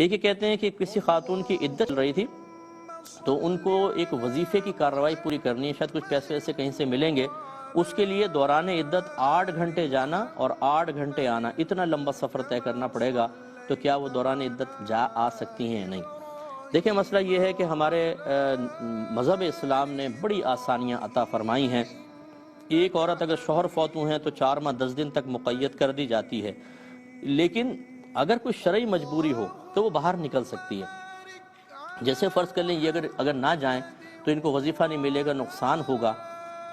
ایک یہ کہتے ہیں کہ کسی خاتون کی عدت چل رہی تھی تو ان کو ایک وظیفے کی کارروائی پوری کرنی ہے، شاید کچھ پیسے ویسے کہیں سے ملیں گے، اس کے لیے دوران عدت 8 گھنٹے جانا اور 8 گھنٹے آنا، اتنا لمبا سفر طے کرنا پڑے گا، تو کیا وہ دوران عدت جا آ سکتی ہیں یا نہیں؟ دیکھیں مسئلہ یہ ہے کہ ہمارے مذہب اسلام نے بڑی آسانیاں عطا فرمائی ہیں۔ ایک عورت اگر شوہر فوت ہوئے ہیں تو 4 ماہ 10 دن تک مقید کر دی جاتی ہے، لیکن اگر کوئی شرعی مجبوری ہو تو وہ باہر نکل سکتی ہے۔ جیسے فرض کر لیں یہ اگر نہ جائیں تو ان کو وظیفہ نہیں ملے گا، نقصان ہوگا،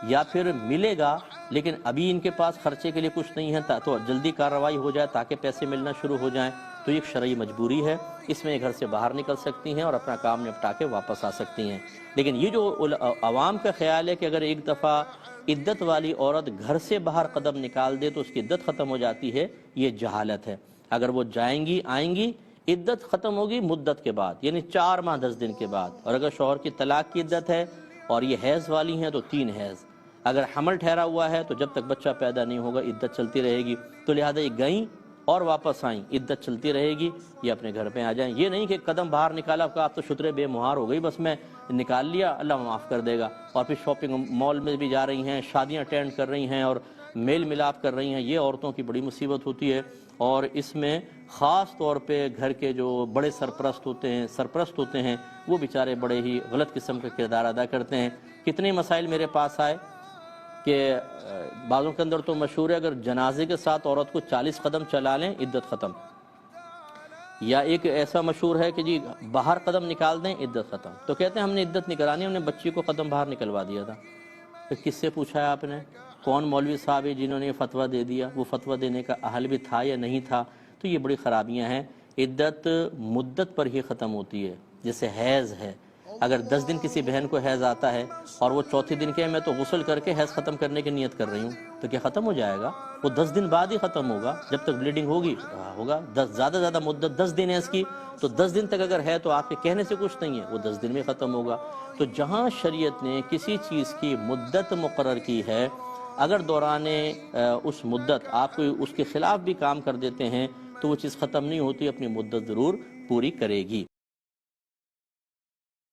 یا پھر ملے گا لیکن ابھی ان کے پاس خرچے کے لیے کچھ نہیں ہے تو جلدی کارروائی ہو جائے تاکہ پیسے ملنا شروع ہو جائیں، تو یہ ایک شرعی مجبوری ہے، اس میں گھر سے باہر نکل سکتی ہیں اور اپنا کام نپٹا کے واپس آ سکتی ہیں۔ لیکن یہ جو عوام کا خیال ہے کہ اگر ایک دفعہ عدت والی عورت گھر سے باہر قدم نکال دے تو اس کی عدت ختم ہو جاتی ہے، یہ جہالت ہے۔ اگر وہ جائیں گی آئیں گی، عدت ختم ہوگی مدت کے بعد، یعنی 4 ماہ 10 دن کے بعد، اور اگر شوہر کی طلاق کی عدت ہے اور یہ حیض والی ہیں تو 3 حیض، اگر حمل ٹھہرا ہوا ہے تو جب تک بچہ پیدا نہیں ہوگا عدت چلتی رہے گی، تو لہذا یہ گئیں اور واپس آئیں، عدت چلتی رہے گی، یہ اپنے گھر پہ آ جائیں۔ یہ نہیں کہ قدم باہر نکالا کہ آپ تو شترے بے مہار ہو گئی، بس میں نکال لیا اللہ معاف کر دے گا، اور پھر شاپنگ مال میں بھی جا رہی ہیں، شادیاں اٹینڈ کر رہی ہیں اور میل ملاپ کر رہی ہیں، یہ عورتوں کی بڑی مصیبت ہوتی ہے۔ اور اس میں خاص طور پہ گھر کے جو بڑے سرپرست ہوتے ہیں وہ بیچارے بڑے ہی غلط قسم کا کردار ادا کرتے ہیں۔ کتنے مسائل میرے پاس آئے کہ بعضوں کے اندر تو مشہور ہے اگر جنازے کے ساتھ عورت کو 40 قدم چلا لیں عدت ختم، یا ایک ایسا مشہور ہے کہ جی باہر قدم نکال دیں عدت ختم، تو کہتے ہیں ہم نے عدت نہیں کرانی، ہم نے بچی کو قدم باہر نکلوا دیا تھا۔ پھر کس سے پوچھا ہے آپ نے؟ کون مولوی صاحب ہے جنہوں نے یہ فتویٰ دے دیا؟ وہ فتویٰ دینے کا اہل بھی تھا یا نہیں تھا؟ تو یہ بڑی خرابیاں ہیں۔ عدت مدت پر ہی ختم ہوتی ہے، جیسے حیض ہے، اگر 10 دن کسی بہن کو حیض آتا ہے اور وہ چوتھے دن کے میں تو غسل کر کے حیض ختم کرنے کی نیت کر رہی ہوں، تو کیا ختم ہو جائے گا؟ وہ 10 دن بعد ہی ختم ہوگا، جب تک بلیڈنگ ہوگا زیادہ مدت 10 دن ہے اس کی، تو 10 دن تک اگر ہے تو آپ کے کہنے سے کچھ نہیں ہے، وہ 10 دن میں ختم ہوگا۔ تو جہاں شریعت نے کسی چیز کی مدت مقرر کی ہے، اگر دوران اس مدت آپ کو اس کے خلاف بھی کام کر دیتے ہیں تو وہ چیز ختم نہیں ہوتی، اپنی مدت ضرور پوری کرے گی۔